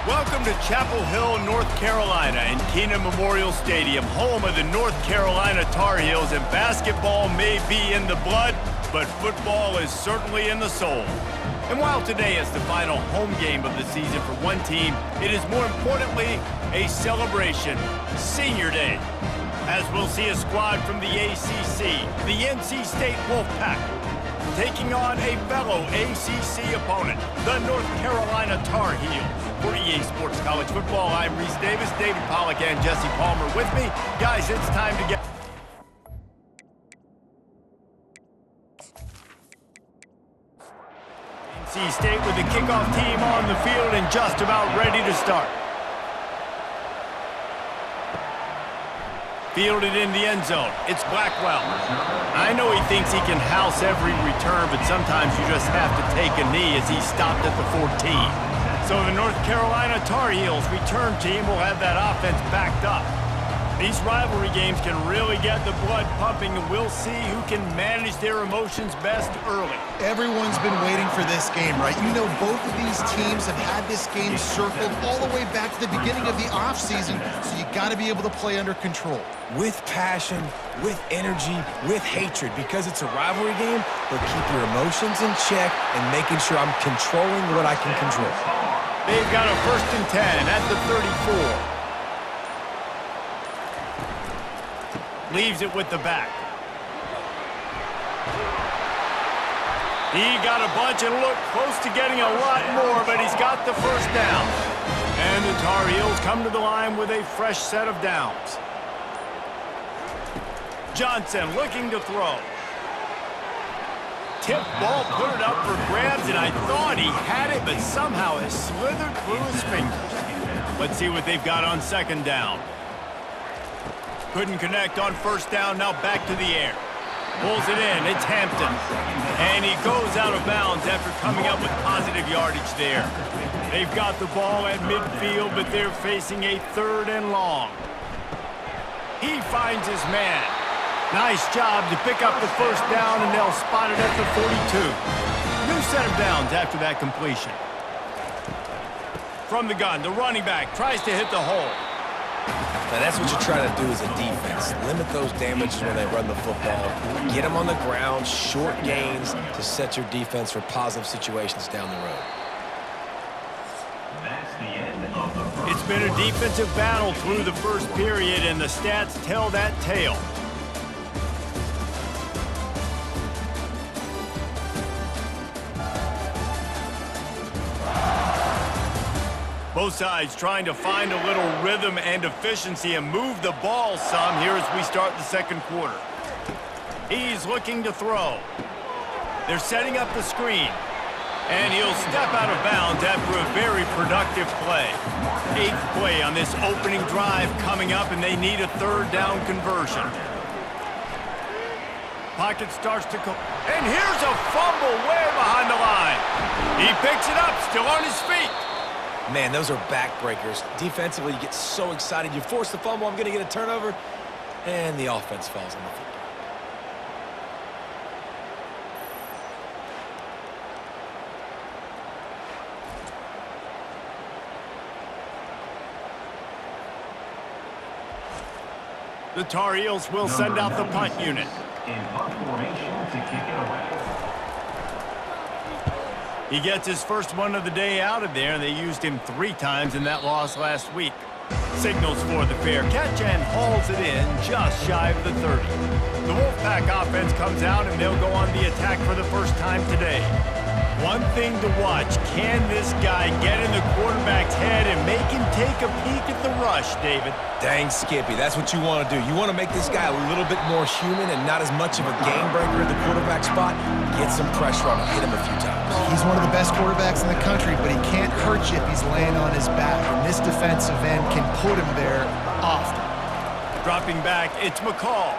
Welcome to Chapel Hill, North Carolina, and Kenan Memorial Stadium, home of the North Carolina Tar Heels, and basketball may be in the blood, but football is certainly in the soul. And while today is the final home game of the season for one team, it is more importantly a celebration, Senior Day, as we'll see a squad from the ACC, the NC State Wolfpack, taking on a fellow ACC opponent, the North Carolina Tar Heels. For EA Sports College Football, I'm Reese Davis, David Pollack, and Jesse Palmer with me. Guys, it's time to get... NC State with the kickoff team on the field and just about ready to start. Fielded in the end zone. It's Blackwell. I know he thinks he can house every return, but sometimes you just have to take a knee as he stopped at the 14. So the North Carolina Tar Heels return team will have that offense backed up. These rivalry games can really get the blood pumping, and we'll see who can manage their emotions best early. Everyone's been waiting for this game, right? You know, both of these teams have had this game circled all the way back to the beginning of the offseason, so you got to be able to play under control. With passion, with energy, with hatred, because it's a rivalry game, but keep your emotions in check and making sure I'm controlling what I can control. They've got a 1st and 10 at the 34. Leaves it with the back. He got a bunch and looked close to getting a lot more, but he's got the 1st down. And the Tar Heels come to the line with a fresh set of downs. Johnson looking to throw. Tip ball, put it up for grabs, and I thought he had it, but somehow it slithered through his fingers. Let's see what they've got on 2nd down. Couldn't connect on 1st down, now back to the air. Pulls it in, it's Hampton. And he goes out of bounds after coming up with positive yardage there. They've got the ball at midfield, but they're facing a 3rd and long. He finds his man. Nice job to pick up the 1st down, and they'll spot it at the 42. New set of downs after that completion. From the gun, the running back tries to hit the hole. Now that's what you try to do as a defense. Limit those damages when they run the football. Get them on the ground, short gains to set your defense for positive situations down the road. It's been a defensive battle through the 1st period, and the stats tell that tale. Both sides trying to find a little rhythm and efficiency and move the ball some here as we start the 2nd quarter. He's looking to throw. They're setting up the screen. And he'll step out of bounds after a very productive play. 8th play on this opening drive coming up, and they need a 3rd down conversion. Pocket starts to go. And here's a fumble way behind the line. He picks it up, still on his feet. Man, those are backbreakers. Defensively, you get so excited. You force the fumble, I'm going to get a turnover, and the offense falls on the football. The Tar Heels will send out the punt unit. In punt formation to kick it away. He gets his 1st one of the day out of there, and they used him 3 times in that loss last week. Signals for the fair catch and hauls it in just shy of the 30. The Wolfpack offense comes out, and they'll go on the attack for the 1st time today. One thing to watch, can this guy get in the quarterback's head and make him take a peek at the rush, David? Dang, Skippy, that's what you want to do. You want to make this guy a little bit more human and not as much of a game breaker at the quarterback spot. Get some pressure on him, hit him a few times. He's one of the best quarterbacks in the country, but he can't hurt you if he's laying on his back. And this defensive end can put him there often. Dropping back, it's McCall.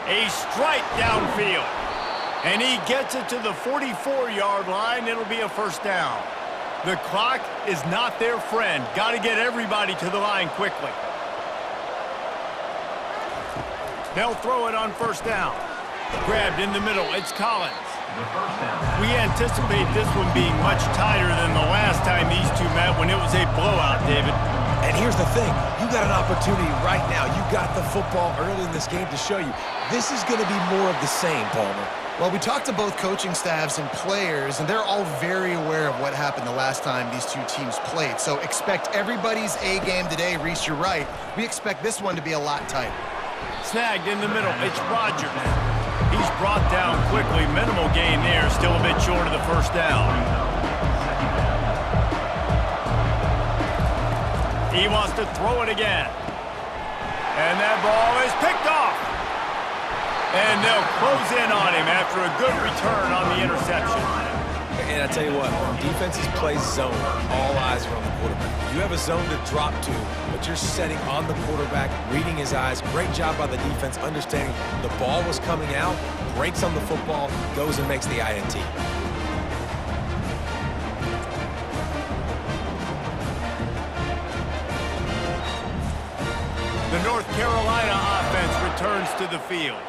A strike downfield. And he gets it to the 44-yard line. It'll be a 1st down. The clock is not their friend. Got to get everybody to the line quickly. They'll throw it on 1st down. Grabbed in the middle. It's Collins. The first down. We anticipate this one being much tighter than the last time these two met when it was a blowout, David. And here's the thing. You got an opportunity right now. You got the football early in this game to show you. This is going to be more of the same, Palmer. Well, we talked to both coaching staffs and players, and they're all very aware of what happened the last time these two teams played. So expect everybody's A game today. Reese, you're right. We expect this one to be a lot tighter. Snagged in the middle. It's Rodgers. He's brought down quickly. Minimal gain there. Still a bit short of the first down. He wants to throw it again. And that ball is picked off. And they'll close in on him after a good return on the interception. And I tell you what, when defenses play zone, all eyes are on the quarterback. You have a zone to drop to, but you're setting on the quarterback, reading his eyes. Great job by the defense, understanding the ball was coming out, breaks on the football, goes and makes the INT. The North Carolina offense returns to the field.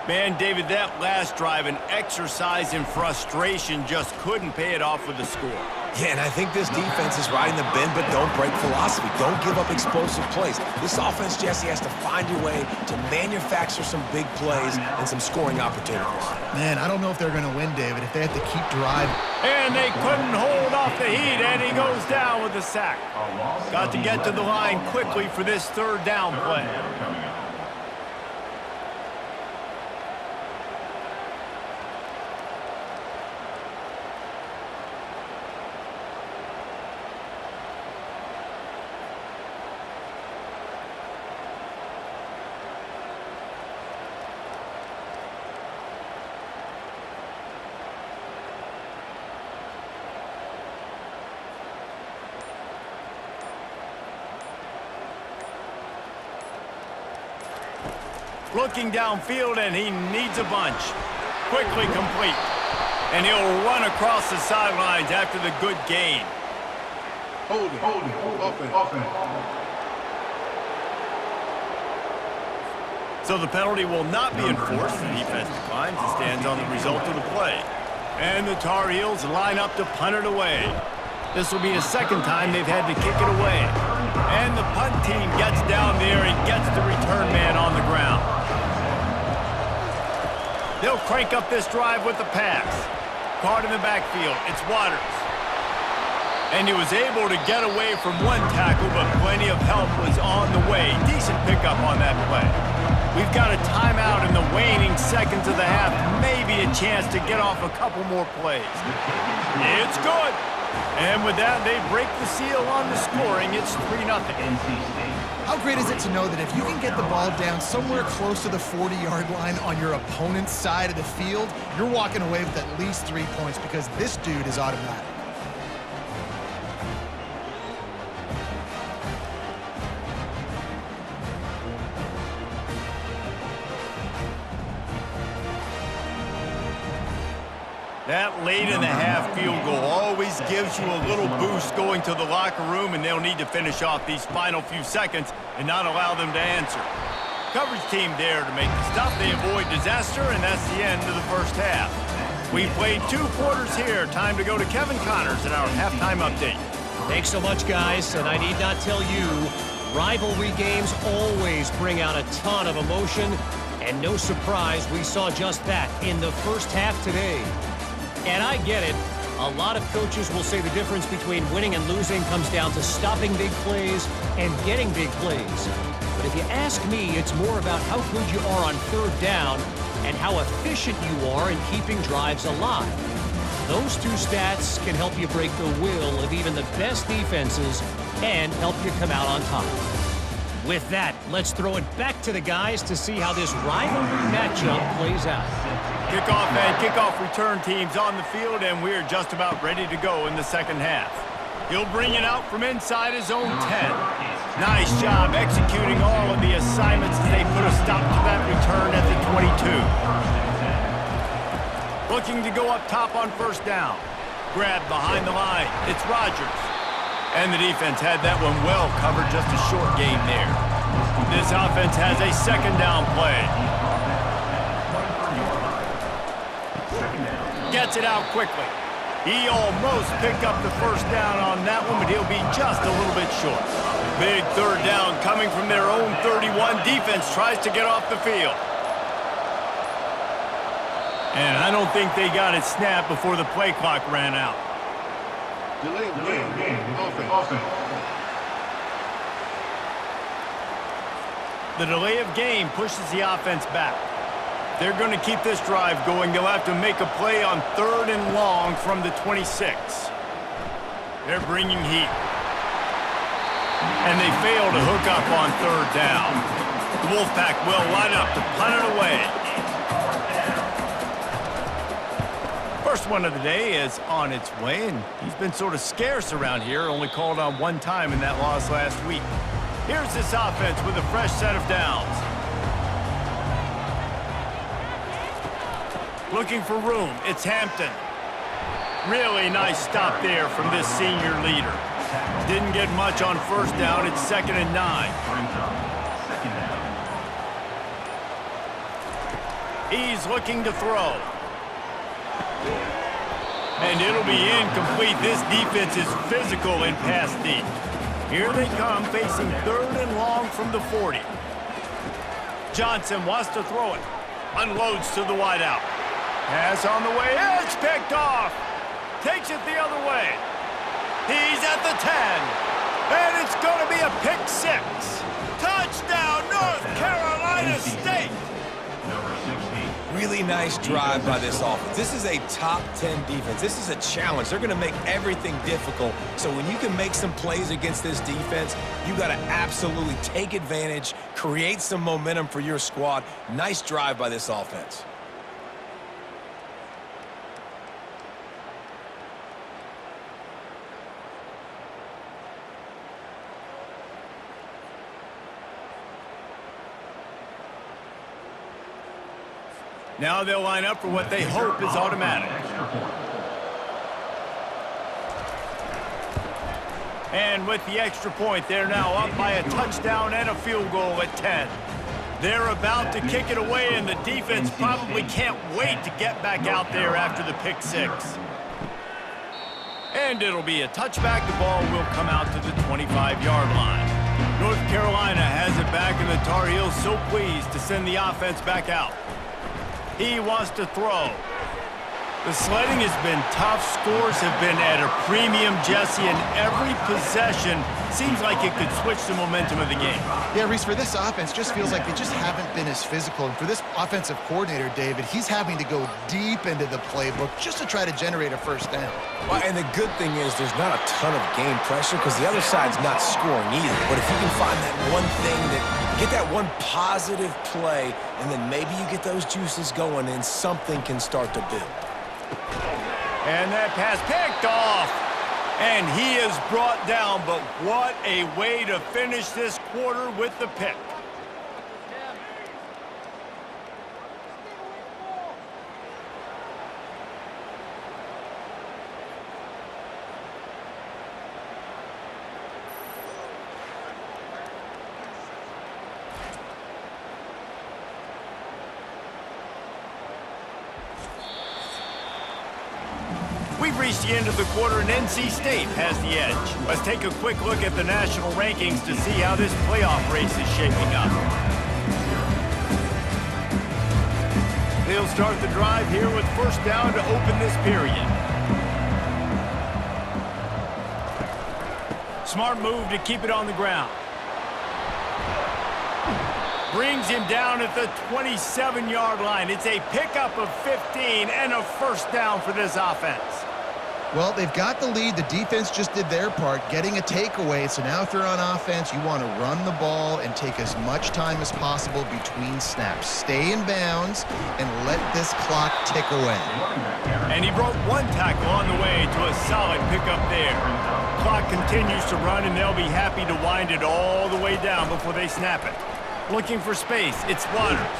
Man, David, that last drive, an exercise in frustration, just couldn't pay it off with the score. Yeah, and I think this defense is riding the bend, but don't break philosophy. Don't give up explosive plays. This offense, Jesse, has to find your way to manufacture some big plays and some scoring opportunities. Man, I don't know if they're going to win, David, if they have to keep driving. And they couldn't hold off the heat, and he goes down with the sack. Got to get to the line quickly for this third down play. Looking downfield, and he needs a bunch. Quickly complete. And he'll run across the sidelines after the good gain. Hold it. Offense. So the penalty will not be enforced. The defense declines and stands on the result of the play. And the Tar Heels line up to punt it away. This will be the second time they've had to kick it away. And the punt team gets down there and gets the return man on the ground. They'll crank up this drive with the pass. Caught in the backfield. It's Waters. And he was able to get away from one tackle, but plenty of help was on the way. Decent pickup on that play. We've got a timeout in the waning seconds of the half. Maybe a chance to get off a couple more plays. It's good. And with that, they break the seal on the scoring. It's 3-0. How great is it to know that if you can get the ball down somewhere close to the 40-yard line on your opponent's side of the field, you're walking away with at least 3 points because this dude is automatic. That late in the half field goal always gives you a little boost going to the locker room, and they'll need to finish off these final few seconds and not allow them to answer. Coverage team there to make the stop. They avoid disaster, and that's the end of the first half. We've played 2 quarters here. Time to go to Kevin Connors in our halftime update. Thanks so much, guys, and I need not tell you, rivalry games always bring out a ton of emotion, and no surprise we saw just that in the first half today. And I get it. A lot of coaches will say the difference between winning and losing comes down to stopping big plays and getting big plays. But if you ask me, it's more about how good you are on third down and how efficient you are in keeping drives alive. Those 2 stats can help you break the will of even the best defenses and help you come out on top. With that, let's throw it back to the guys to see how this rivalry matchup plays out. Kickoff and kickoff return teams on the field, and we're just about ready to go in the second half. He'll bring it out from inside his own 10. Nice job executing all of the assignments as they put a stop to that return at the 22. Looking to go up top on first down. Grab behind the line. It's Rodgers. And the defense had that one well covered, just a short gain there. This offense has a second down play. Gets it out quickly. He almost picked up the first down on that one, but he'll be just a little bit short. Big third down coming from their own 31. Defense tries to get off the field. And I don't think they got it snapped before the play clock ran out. Delay of game. Offense. The delay of game pushes the offense back. They're going to keep this drive going. They'll have to make a play on 3rd and long from the 26. They're bringing heat. And they fail to hook up on 3rd down. The Wolfpack will line up to punt it away. First one of the day is on its way, and he's been sort of scarce around here, only called on one time in that loss last week. Here's this offense with a fresh set of downs. Looking for room, it's Hampton. Really nice stop there from this senior leader. Didn't get much on 1st down, it's 2nd and 9. He's looking to throw. And it'll be incomplete. This defense is physical in pass deep. Here they come, facing 3rd and long from the 40. Johnson wants to throw it. Unloads to the wideout. Pass on the way. It's picked off. Takes it the other way. He's at the 10. And it's going to be a pick 6. Touchdown, North Carolina State. Really nice drive by this offense. This is a top 10 defense. This is a challenge. They're going to make everything difficult. So when you can make some plays against this defense, you got to absolutely take advantage, create some momentum for your squad. Nice drive by this offense. Now they'll line up for what they hope is automatic. And with the extra point, they're now up by a touchdown and a field goal at 10. They're about to kick it away, and the defense probably can't wait to get back out there after the pick 6. And it'll be a touchback. The ball will come out to the 25-yard line. North Carolina has it back, and the Tar Heels so pleased to send the offense back out. He wants to throw. The sledding has been tough. Scores have been at a premium, Jesse, and every possession seems like it could switch the momentum of the game. Yeah, Reese, for this offense, just feels like they just haven't been as physical. And for this offensive coordinator, David, he's having to go deep into the playbook just to try to generate a 1st down. Well, and the good thing is there's not a ton of game pressure because the other side's not scoring either. But if you can find that one thing get that one positive play, and then maybe you get those juices going and something can start to build. And that pass picked off. And he is brought down, but what a way to finish this quarter with the pick. We've reached the end of the quarter, and NC State has the edge. Let's take a quick look at the national rankings to see how this playoff race is shaping up. They'll start the drive here with 1st down to open this period. Smart move to keep it on the ground. Brings him down at the 27-yard line. It's a pickup of 15 and a 1st down for this offense. Well, they've got the lead. The defense just did their part, getting a takeaway. So now if they're on offense, you want to run the ball and take as much time as possible between snaps. Stay in bounds and let this clock tick away. And he broke one tackle on the way to a solid pickup there. Clock continues to run, and they'll be happy to wind it all the way down before they snap it. Looking for space, it's Waters.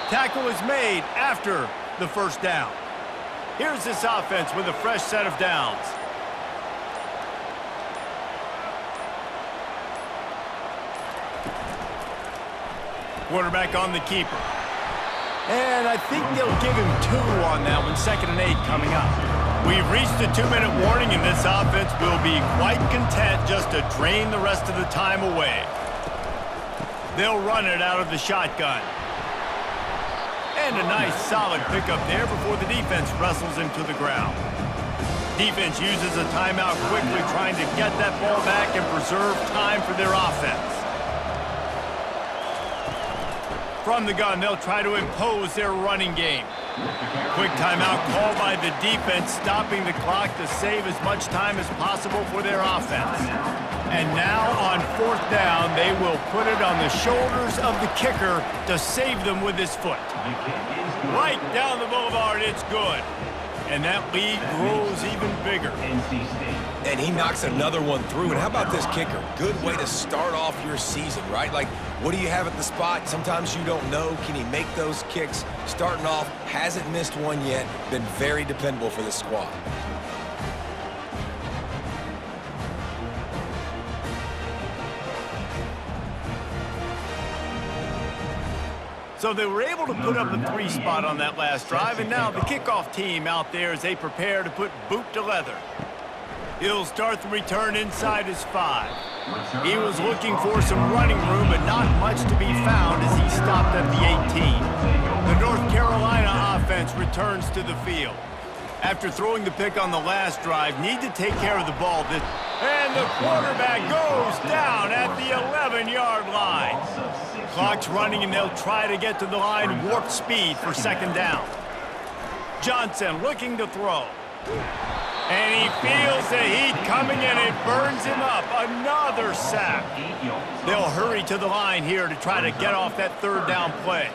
Tackle is made after the 1st down. Here's this offense with a fresh set of downs. Quarterback on the keeper. And I think they'll give him 2 on that one, 2nd and 8 coming up. We've reached the 2-minute warning, and this offense will be quite content just to drain the rest of the time away. They'll run it out of the shotgun. And a nice solid pickup there before the defense wrestles him to the ground. Defense uses a timeout quickly, trying to get that ball back and preserve time for their offense. From the gun, they'll try to impose their running game. Quick timeout called by the defense, stopping the clock to save as much time as possible for their offense. And now on 4th down, they will put it on the shoulders of the kicker to save them with his foot. Right down the boulevard, it's good. And that lead grows even bigger. And he knocks another one through. And how about this kicker? Good way to start off your season, right? Like, what do you have at the spot? Sometimes you don't know. Can he make those kicks? Starting off, hasn't missed one yet. Been very dependable for the squad. So they were able to put up a 3 spot on that last drive, and now the kickoff team out there as they prepare to put boot to leather. He'll start the return inside his 5. He was looking for some running room, but not much to be found as he stopped at the 18. The North Carolina offense returns to the field. After throwing the pick on the last drive, need to take care of the ball. And the quarterback goes down at the 11-yard line. Clock's running, and they'll try to get to the line warp speed for 2nd down. Johnson looking to throw. And he feels the heat coming, and it burns him up. Another sack. They'll hurry to the line here to try to get off that 3rd down play.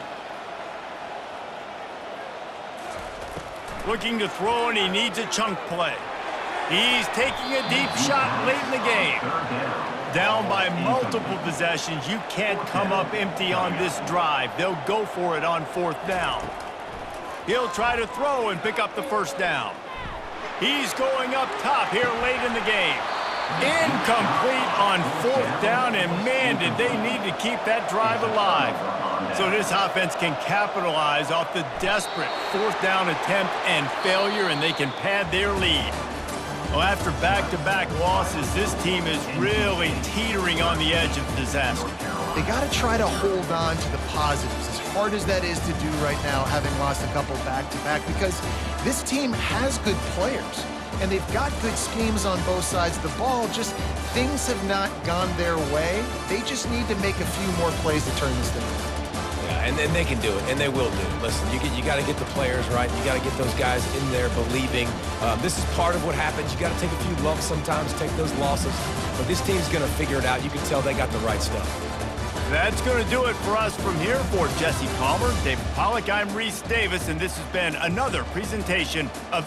Looking to throw, and he needs a chunk play. He's taking a deep shot late in the game. Down by multiple possessions, you can't come up empty on this drive. They'll go for it on 4th down. He'll try to throw and pick up the 1st down. He's going up top here late in the game. Incomplete on 4th down, and man, did they need to keep that drive alive. So this offense can capitalize off the desperate 4th down attempt and failure, and they can pad their lead. Well, after back-to-back losses, this team is really teetering on the edge of disaster. They got to try to hold on to the positives, as hard as that is to do right now, having lost a couple back-to-back, because this team has good players, and they've got good schemes on both sides of the ball. Just things have not gone their way. They just need to make a few more plays to turn this thing around. Yeah, and they can do it, and they will do it. Listen, you got to get the players right. You got to get those guys in there believing. This is part of what happens. You got to take a few lumps sometimes, take those losses. But this team's going to figure it out. You can tell they got the right stuff. That's going to do it for us from here. For Jesse Palmer, David Pollack, I'm Reese Davis, and this has been another presentation of